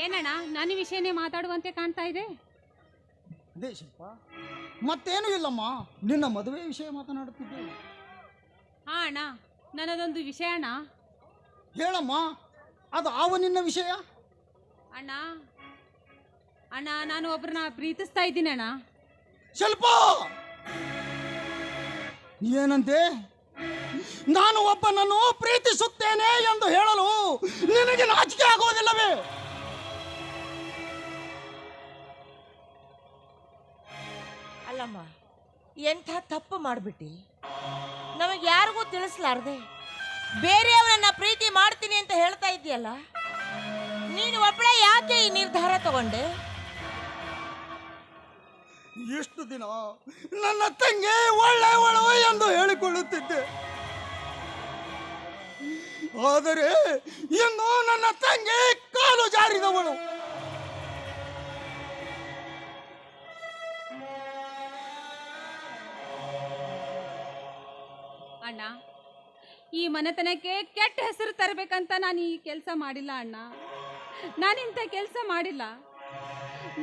ಏನಣ್ಣ ನನ್ನ ವಿಷಯನೇ ಮಾತಾಡುವಂತೆ ಕಾಣ್ತಾ ಇದೆ. ಅದೇ ಶಿಲ್ಪ, ಮತ್ತೇನು ಇಲ್ಲಮ್ಮ, ನಿನ್ನ ಮದುವೆ ವಿಷಯ ಮಾತನಾಡುತ್ತಿದ್ದೆ. ಹಾ ಅಣ್ಣ, ನನ್ನದೊಂದು ವಿಷಯ ಅಣ್ಣ. ಹೇಳಮ್ಮ, ಅದು ಆವ ನಿನ್ನ ವಿಷಯ. ಅಣ್ಣ ಅಣ್ಣ ನಾನು ಒಬ್ಬರನ್ನ ಪ್ರೀತಿಸ್ತಾ ಇದ್ದೀನಿ ಅಣ್ಣ. ಶಿಲ್ಪ, ಏನಂತೆ? ನಾನು ಒಬ್ಬನನ್ನು ಪ್ರೀತಿಸುತ್ತೇನೆ ಎಂದು ಹೇಳಲು ನಿನಗೆ ನಾಚಿಕೆ ಆಗುವುದಿಲ್ಲವೇ? ಅಲ್ಲಮ್ಮ, ಎಂಥ ತಪ್ಪು ಮಾಡಿಬಿಟ್ಟು ನಮಗೆ ಯಾರಿಗೂ ತಿಳಿಸ್ಲಾರ್ದೆ ಬೇರೆಯವರನ್ನ ಪ್ರೀತಿ ಮಾಡ್ತೀನಿ ಅಂತ ಹೇಳ್ತಾ ಇದೆಯಲ್ಲ, ನೀನು ಒಬ್ಬಳೇ ಯಾಕೆ ಈ ನಿರ್ಧಾರ ತಗೊಂಡೆ? ಎಷ್ಟು ದಿನ ನನ್ನ ತಂಗಿ ಒಳ್ಳೆಯವಳು ಎಂದು ಹೇಳಿಕೊಳ್ಳುತ್ತಿದ್ದೆ, ಆದರೆ ಇಂದು ನನ್ನ ತಂಗಿ ಕಾಲು ಜಾರಿದವಳು. ಅಣ್ಣ, ಈ ಮನೆತನಕ್ಕೆ ಕೆಟ್ಟ ಹೆಸರು ತರಬೇಕಂತ ನಾನು ಈ ಕೆಲಸ ಮಾಡಿಲ್ಲ ಅಣ್ಣ. ನಾನಿಂಥ ಕೆಲಸ ಮಾಡಿಲ್ಲ.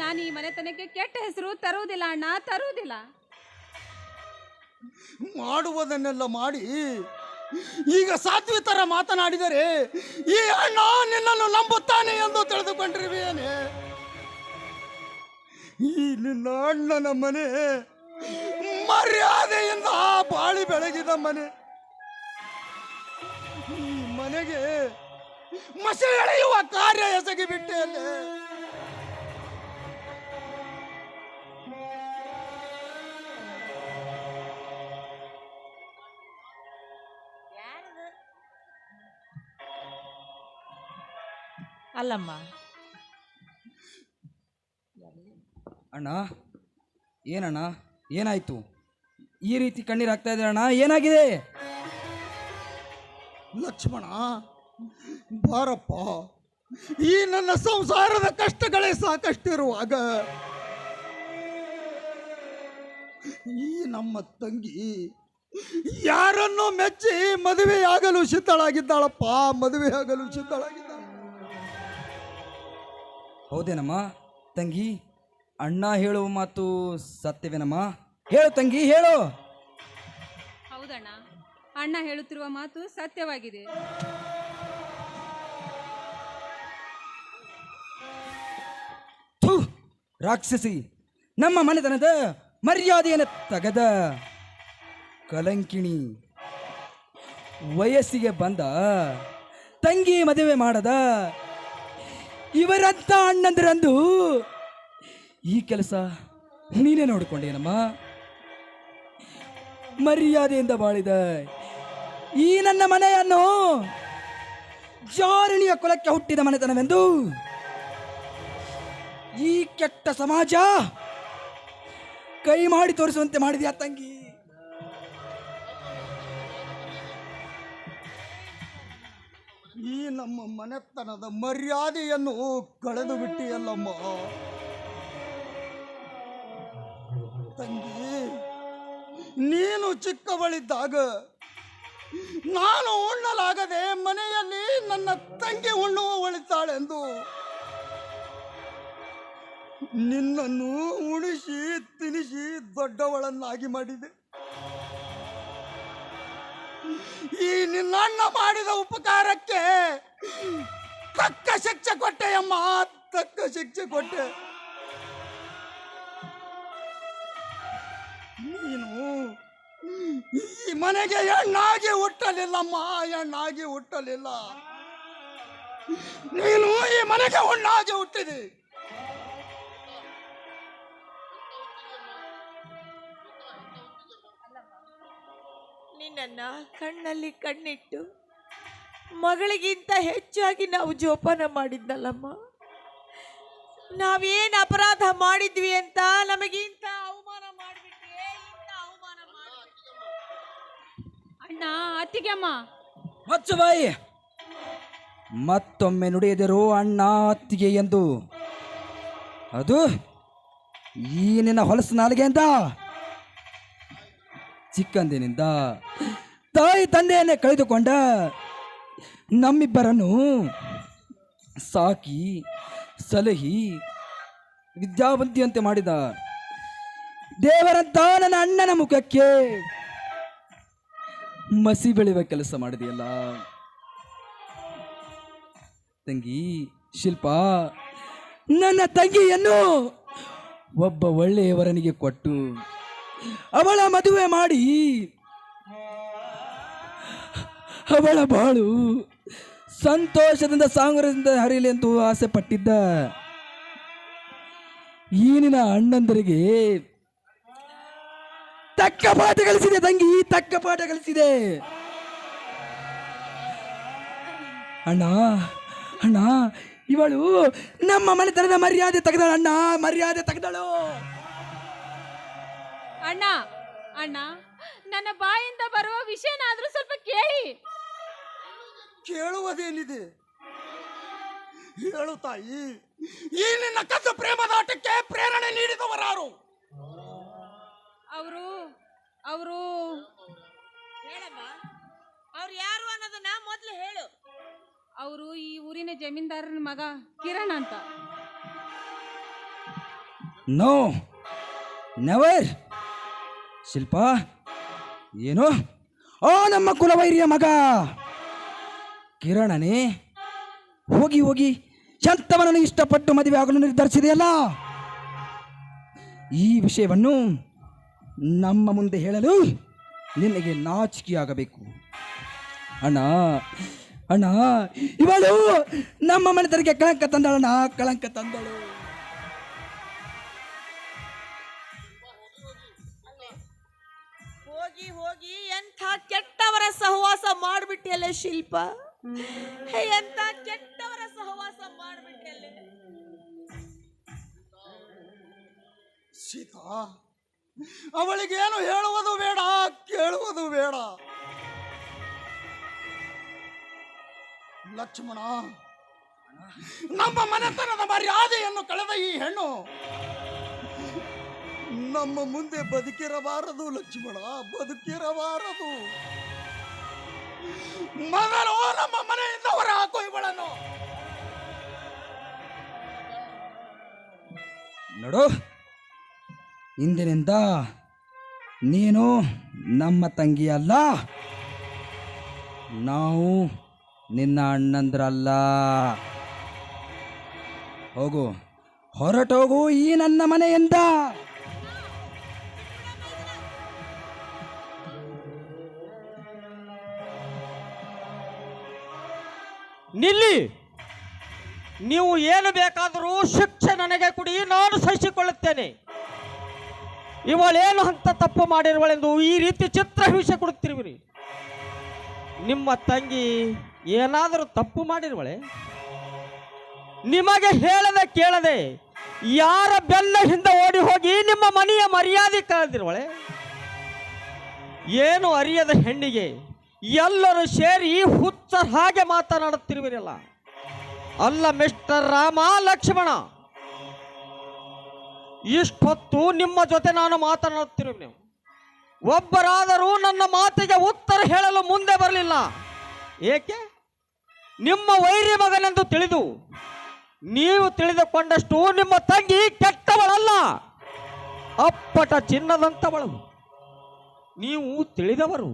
ನಾನು ಈ ಮನೆತನಕ್ಕೆ ಕೆಟ್ಟ ಹೆಸರು ತರುವುದಿಲ್ಲ ಅಣ್ಣ, ತರುವುದಿಲ್ಲ. ಮಾಡುವುದನ್ನೆಲ್ಲ ಮಾಡಿ ಈಗ ಸಾಧ್ವಿ ತರ ಮಾತನಾಡಿದರೆ ಈ ಅಣ್ಣ ನಿನ್ನನ್ನು ನಂಬುತ್ತಾನೆ ಎಂದು ತಿಳಿದುಕೊಂಡಿರುವೇನೆ. ಈ ನಿನ್ನ ಅಣ್ಣನ ಮನೆ ಮರ್ಯಾದೆಯಿಂದ ಬಾಳಿ ಬೆಳಗಿದ ಮನೆ. ಈ ಮನೆಗೆ ಮಸಿ ಎಳೆಯುವ ಕಾರ್ಯ ಎಸಗಿ ಬಿಟ್ಟೆಯಲ್ಲೇ. ಅಲ್ಲಮ್ಮ, ಅಣ್ಣ, ಏನಣ್ಣ, ಏನಾಯ್ತು? ಈ ರೀತಿ ಕಣ್ಣೀರು ಹಾಕ್ತಾ ಇದ್ದೀರ ಅಣ್ಣ, ಏನಾಗಿದೆ? ಲಕ್ಷ್ಮಣ, ಬಾರಪ್ಪ. ಈ ನನ್ನ ಸಂಸಾರದ ಕಷ್ಟಗಳೇ ಸಾಕಷ್ಟಿರುವಾಗ ಈ ನಮ್ಮ ತಂಗಿ ಯಾರನ್ನು ಮೆಚ್ಚಿ ಮದುವೆಯಾಗಲು ಸಿದ್ಧಳಾಗಿದ್ದಾಳಪ್ಪ, ಮದುವೆಯಾಗಲು ಸಿದ್ಧಳಾಗಿದ್ದಾಳೆ. ಹೌದೇನಮ್ಮ ತಂಗಿ? ಅಣ್ಣ ಹೇಳುವ ಮಾತು ಸತ್ಯವೇನಮ್ಮ? ಹೇಳು ತಂಗಿ, ಹೇಳು. ಹೌದಣ್ಣ, ಅಣ್ಣ ಹೇಳುತ್ತಿರುವ ಮಾತು ಸತ್ಯವಾಗಿದೆ. ಥು, ರಾಕ್ಷಸಿ, ನಮ್ಮ ಮನೆತನದ ಮರ್ಯಾದೆಯನ್ನು ತಗದ ಕಲಂಕಿಣಿ, ವಯಸ್ಸಿಗೆ ಬಂದ ತಂಗಿ ಮದುವೆ ಮಾಡದ ಇವರಂತ ಅಣ್ಣಂದಿರಂದು ಈ ಕೆಲಸ ನೀನೇ ನೋಡಿಕೊಂಡೇನಮ್ಮ. ಮರ್ಯಾದೆಯಿಂದ ಬಾಳಿದ ಈ ನನ್ನ ಮನೆಯನ್ನು ಜಾರಣಿಯ ಕುಲಕ್ಕೆ ಹುಟ್ಟಿದ ಮನೆತನವೆಂದು ಈ ಕೆಟ್ಟ ಸಮಾಜ ಕೈ ಮಾಡಿ ತೋರಿಸುವಂತೆ ಮಾಡಿದ್ಯಾ ತಂಗಿ. ಈ ನಮ್ಮ ಮನೆತನದ ಮರ್ಯಾದೆಯನ್ನು ಕಳೆದು ಬಿಟ್ಟಿಯಲ್ಲಮ್ಮ ತಂಗಿ. ನೀನು ಚಿಕ್ಕವಳಿದ್ದಾಗ ನಾನು ಉಣ್ಣಲಾಗದೆ ಮನೆಯಲ್ಲಿ ನನ್ನ ತಂಗಿ ಉಣ್ಣುವವಳಿದ್ದಾಳೆಂದು ನಿನ್ನನ್ನು ಉಣಿಸಿ ತಿನಿಸಿ ದೊಡ್ಡವಳನ್ನಾಗಿ ಮಾಡಿದೆ. ಈ ನಿನ್ನಣ್ಣ ಮಾಡಿದ ಉಪಕಾರಕ್ಕೆ ತಕ್ಕ ಶಿಕ್ಷೆ ಕೊಟ್ಟೆಯಮ್ಮ, ತಕ್ಕ ಶಿಕ್ಷೆ ಕೊಟ್ಟೆ. ನೀನು ಈ ಮನೆಗೆ ಹೆಣ್ಣಾಗಿ ಹುಟ್ಟಲಿಲ್ಲಮ್ಮ, ಹೆಣ್ಣಾಗಿ ಹುಟ್ಟಲಿಲ್ಲ. ನೀನು ಈ ಮನೆಗೆ ಹುಣ್ಣಾಗಿ ಹುಟ್ಟಿದೆ. ನಿನ್ನನ್ನ ಕಣ್ಣಲ್ಲಿ ಕಣ್ಣಿಟ್ಟು ಮಗಳಿಗಿಂತ ಹೆಚ್ಚಾಗಿ ನಾವು ಜೋಪಾನ ಮಾಡಿದ್ದಲ್ಲಮ್ಮ. ನಾವೇನು ಅಪರಾಧ ಮಾಡಿದ್ವಿ ಅಂತ ನಮಗಿಂತ ಅವಮಾನ ಮಾಡಿಬಿಟ್ರೆ, ಇಂಥ ಅವಮಾನ ಮಾಡಿಬಿಟ್ರೆ. ಅಣ್ಣ, ಅತ್ತಿಗೆಮ್ಮ, ಮಚ್ಚು ಬಾಯಿ, ಮತ್ತೊಮ್ಮೆ ನುಡಿಯದಿರು ಅಣ್ಣ ಅತ್ತಿಗೆ ಎಂದು. ಅದು ಈ ನಿನ್ನ ಹೊಲಸು ನಾಲಿಗೆಯಿಂದ ಚಿಕ್ಕಂದಿನಿಂದ ತಾಯಿ ತಂದೆಯನ್ನೇ ಕಳೆದುಕೊಂಡ ನಮ್ಮಿಬ್ಬರನ್ನು ಸಾಕಿ ಸಲಹಿ ವಿದ್ಯಾವಂತಿಯಂತೆ ಮಾಡಿದ. ದೇವರಂತ ನನ್ನ ಅಣ್ಣನ ಮುಖಕ್ಕೆ ಮಸಿ ಬೆಳೆಯುವ ಕೆಲಸ ಮಾಡಿದೆಯಲ್ಲ ತಂಗಿ ಶಿಲ್ಪ. ನನ್ನ ತಂಗಿಯನ್ನು ಒಬ್ಬ ಒಳ್ಳೆಯವರನಿಗೆ ಕೊಟ್ಟು ಅವಳ ಮದುವೆ ಮಾಡಿ ಅವಳ ಬಾಳು ಸಂತೋಷದಿಂದ ಸಾಂಗರದಿಂದ ಹರಿಯಲಿ ಎಂದು ಆಸೆ ಪಟ್ಟಿದ್ದ ಈ ನಿನ್ನ ಅಣ್ಣಂದರಿಗೆ ತಕ್ಕ ಪಾಠ ಕಲಿಸಿದೆ ತಂಗಿ, ತಕ್ಕ ಪಾಠ ಕಲಿಸಿದೆ. ಅಣ್ಣ ಅಣ್ಣ, ಇವಳು ನಮ್ಮ ಮನೆತನದ ಮರ್ಯಾದೆ ತೆಗೆದಳು ಅಣ್ಣ, ಮರ್ಯಾದೆ ತೆಗೆದಳು. ಅಣ್ಣ ಅಣ್ಣ, ನನ್ನ ಬಾಯಿಂದ ಬರುವ ವಿಷಯನಾದ್ರೂ ಸ್ವಲ್ಪ ಕೇಳಿ. ಕೇಳುವುದೇನಿದೆ ಹೇಳು ತಾಯಿ. ಈ ನಿನ್ನ ಕದ್ದು ಪ್ರೇಮದಾಟಕ್ಕೆ ಪ್ರೇರಣೆ ನೀಡಿದವರಾರು? ಅವರು ಹೇಳಮ್ಮ, ಅವ್ರು ಯಾರು ಅನ್ನೋದನ್ನ ಮೊದಲು ಹೇಳು. ಅವರು ಈ ಊರಿನ ಜಮೀನ್ದಾರನ ಮಗ ಕಿರಣ್ ಅಂತ. ನೋ ನೆವರ್ ಶಿಲ್ಪ, ಏನು ಆ ನಮ್ಮ ಕುಲವೈರಿಯ ಮಗ ಕಿರಣನೇ ಹೋಗಿ ಹೋಗಿ ಶಂತವನನ್ನು ಇಷ್ಟಪಟ್ಟು ಮದುವೆ ಆಗಲು ನಿರ್ಧರಿಸಿದೆಯಲ್ಲ. ಈ ವಿಷಯವನ್ನು ನಮ್ಮ ಮುಂದೆ ಹೇಳಲು ನಿನಗೆ ನಾಚಿಕೆಯಾಗಬೇಕು. ಅಣ್ಣ ಅಣ್ಣ, ಇವಳು ನಮ್ಮ ಮನೆತನಕ್ಕೆ ಕಳಂಕ ತಂದಳಣ್ಣ, ಕಳಂಕ ತಂದಳು. ಹೋಗಿ ಹೋಗಿ ಎಂಥ ಕೆಟ್ಟವರ ಸಹವಾಸ ಮಾಡ್ಬಿಟ್ಟಿಯಲ್ಲ ಶಿಲ್ಪ, ಎಂಥ ಕೆಟ್ಟವರ ಸಹವಾಸ ಮಾಡ್ಬಿಟ್ಟಿಯಲ್ಲ. ಸೀತಾ, ಅವಳಿಗೇನು ಹೇಳುವುದು ಬೇಡ, ಕೇಳುವುದು ಬೇಡ. ಲಕ್ಷ್ಮಣ, ನಮ್ಮ ಮನೆತನದ ಮರ್ಯಾದೆಯನ್ನು ಕಳೆದ ಈ ಹೆಣ್ಣು ನಮ್ಮ ಮುಂದೆ ಬದುಕಿರಬಾರದು ಲಕ್ಷ್ಮಣ, ಬದುಕಿರಬಾರದು. ಮೊದಲು ನಮ್ಮ ಮನೆಯಿಂದ ಹೊರ ಹಾಕು ಇವಳನ್ನು. ನೋಡು, ಇಂದಿನಿಂದ ನೀನು ನಮ್ಮ ತಂಗಿ ಅಲ್ಲ, ನಾವು ನಿನ್ನ ಅಣ್ಣಂದ್ರಲ್ಲ. ಹೋಗು, ಹೊರಟೋಗು ಈ ನನ್ನ ಮನೆಯಿಂದ. ನಿಲ್ಲಿ. ನೀವು ಏನು ಬೇಕಾದರೂ ಶಿಕ್ಷೆ ನನಗೆ ಕೊಡಿ, ನಾನು ಸಹಿಸಿಕೊಳ್ಳುತ್ತೇನೆ. ಇವಳೇನು ಅಂತ ತಪ್ಪು ಮಾಡಿರುವಳೆಂದು ಈ ರೀತಿ ಚಿತ್ರಹಿಂಸೆ ಕೊಡುತ್ತಿರುವಿರಿ. ನಿಮ್ಮ ತಂಗಿ ಏನಾದರೂ ತಪ್ಪು ಮಾಡಿರುವಳೆ? ನಿಮಗೆ ಹೇಳದೆ ಕೇಳದೆ ಯಾರ ಬೆಲ್ಲ ಹಿಂದೆ ಓಡಿ ಹೋಗಿ ನಿಮ್ಮ ಮನೆಯ ಮರ್ಯಾದೆ ಕಳೆದಿರುವಳೆ? ಏನು ಅರಿಯದ ಹೆಣ್ಣಿಗೆ ಎಲ್ಲರೂ ಸೇರಿ ಹುಚ್ಚರ ಹಾಗೆ ಮಾತನಾಡುತ್ತಿರುವಿರಲ್ಲ. ಅಲ್ಲ ಮಿಸ್ಟರ್ ರಾಮ ಲಕ್ಷ್ಮಣ, ಇಷ್ಟೊತ್ತು ನಿಮ್ಮ ಜೊತೆ ನಾನು ಮಾತನಾಡುತ್ತಿರುವೆ. ಒಬ್ಬರಾದರೂ ನನ್ನ ಮಾತಿಗೆ ಉತ್ತರ ಹೇಳಲು ಮುಂದೆ ಬರಲಿಲ್ಲ. ಏಕೆ? ನಿಮ್ಮ ವೈರಿ ಮಗನೆಂದು ತಿಳಿದು ನೀವು ತಿಳಿದುಕೊಂಡಷ್ಟು ನಿಮ್ಮ ತಂಗಿ ಕೆಟ್ಟವಳಲ್ಲ, ಅಪ್ಪಟ ಚಿನ್ನದಂತವಳು. ನೀವು ತಿಳಿದವರು.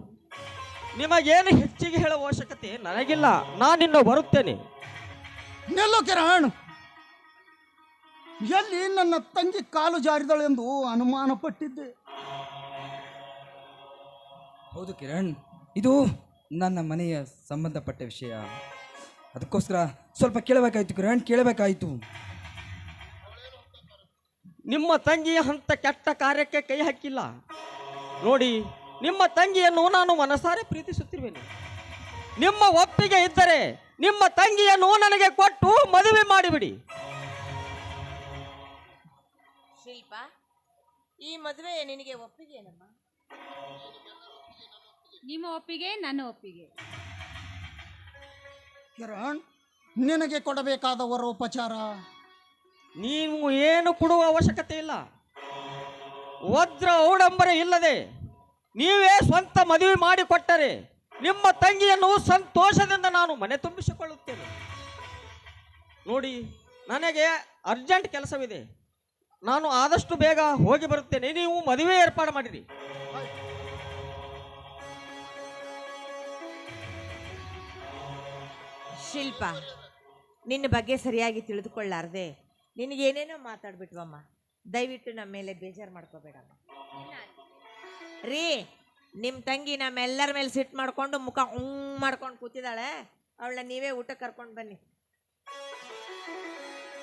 ನಿಮಗೇನು ಹೆಚ್ಚಿಗೆ ಹೇಳುವ ಅವಶ್ಯಕತೆ ನನಗಿಲ್ಲ. ನಾನಿನ್ನು ಬರುತ್ತೇನೆ. ನಿಲ್ಲು ಕಿರಣ್. ಎಲ್ಲಿ ನನ್ನ ತಂಗಿ ಕಾಲು ಜಾರಿದಳೆಂದು ಅನುಮಾನ ಪಟ್ಟಿದ್ದೆ. ಹೌದು ಕಿರಣ್, ಇದು ನನ್ನ ಮನೆಯ ಸಂಬಂಧಪಟ್ಟ ವಿಷಯ. ಅದಕ್ಕೋಸ್ಕರ ಸ್ವಲ್ಪ ಕೇಳಬೇಕಾಯ್ತು ಕಿರಣ್, ಕೇಳಬೇಕಾಯಿತು. ನಿಮ್ಮ ತಂಗಿ ಅಂತ ಕೆಟ್ಟ ಕಾರ್ಯಕ್ಕೆ ಕೈ ಹಾಕಿಲ್ಲ. ನೋಡಿ, ನಿಮ್ಮ ತಂಗಿಯನ್ನು ನಾನು ಮನಸಾರೆ ಪ್ರೀತಿಸುತ್ತಿರುವೆನು. ನಿಮ್ಮ ಒಪ್ಪಿಗೆ ಇದ್ದರೆ ನಿಮ್ಮ ತಂಗಿಯನ್ನು ನನಗೆ ಕೊಟ್ಟು ಮದುವೆ ಮಾಡಿಬಿಡಿ. ಶಿಲ್ಪ, ಈ ಮದುವೆ ನಿನಗೆ ಒಪ್ಪಿಗೆನಮ್ಮ? ನಿಮ್ಮ ಒಪ್ಪಿಗೆ, ನನ್ನ ಒಪ್ಪಿಗೆ. ಕಿರಣ್, ನಿನಗೆ ಕೊಡಬೇಕಾದ ವರೋಪಚಾರ ನೀವು ಏನು ಕೊಡುವ ಅವಶ್ಯಕತೆ ಇಲ್ಲ. ವಜ್ರ ಔಡಂಬರ ಇಲ್ಲದೆ ನೀವೇ ಸ್ವಂತ ಮದುವೆ ಮಾಡಿಕೊಟ್ಟರೆ ನಿಮ್ಮ ತಂಗಿಯನ್ನು ಸಂತೋಷದಿಂದ ನಾನು ಮನೆ ತುಂಬಿಸಿಕೊಳ್ಳುತ್ತೇನೆ. ನೋಡಿ, ನನಗೆ ಅರ್ಜೆಂಟ್ ಕೆಲಸವಿದೆ. ನಾನು ಆದಷ್ಟು ಬೇಗ ಹೋಗಿ ಬರುತ್ತೇನೆ. ನೀವು ಮದುವೆ ಏರ್ಪಾಡು ಮಾಡಿರಿ. ಶಿಲ್ಪ, ನಿನ್ನ ಬಗ್ಗೆ ಸರಿಯಾಗಿ ತಿಳಿದುಕೊಳ್ಳಾರ್ದೆ ನಿನಗೇನೇನೋ ಮಾತಾಡ್ಬಿಟ್ವಮ್ಮ. ದಯವಿಟ್ಟು ನಮ್ಮ ಮೇಲೆ ಬೇಜಾರು ಮಾಡ್ಕೋಬೇಡಮ್ಮ. ರೀ, ನಿಮ್ಮ ತಂಗಿ ನಮ್ಮೆಲ್ಲರ ಮೇಲೆ ಸಿಟ್ಟು ಮಾಡ್ಕೊಂಡು ಮುಖ ಮಾಡ್ಕೊಂಡು ಕೂತಿದ್ದಾಳೆ. ಅವಳನ್ನ ನೀವೇ ಊಟಕ್ಕೆ ಕರ್ಕೊಂಡು ಬನ್ನಿ.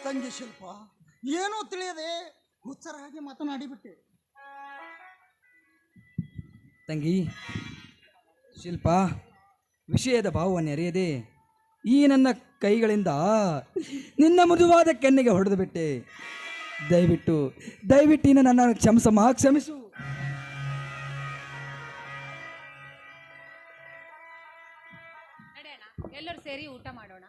ತಂಗಿ ಶಿಲ್ಪ, ಏನೂ ತಿಳಿಯದೆ ಹುಚ್ಚರ ಹಾಗೆ ಮಾತನಾಡಿಬಿಟ್ಟೆ. ತಂಗಿ ಶಿಲ್ಪ, ವಿಷಯದ ಭಾವವನ್ನು ಅರಿಯದೆ ಈ ನನ್ನ ಕೈಗಳಿಂದ ನಿನ್ನ ಮೃದುವಾದ ಕೆನ್ನೆಗೆ ಹೊಡೆದು ಬಿಟ್ಟೆ. ದಯವಿಟ್ಟು ದಯವಿಟ್ಟು ಇನ್ನು ನನ್ನ ಕ್ಷಮಿಸು. ನಡೆಯೋಣ, ಎಲ್ಲರೂ ಸೇರಿ ಊಟ ಮಾಡೋಣ.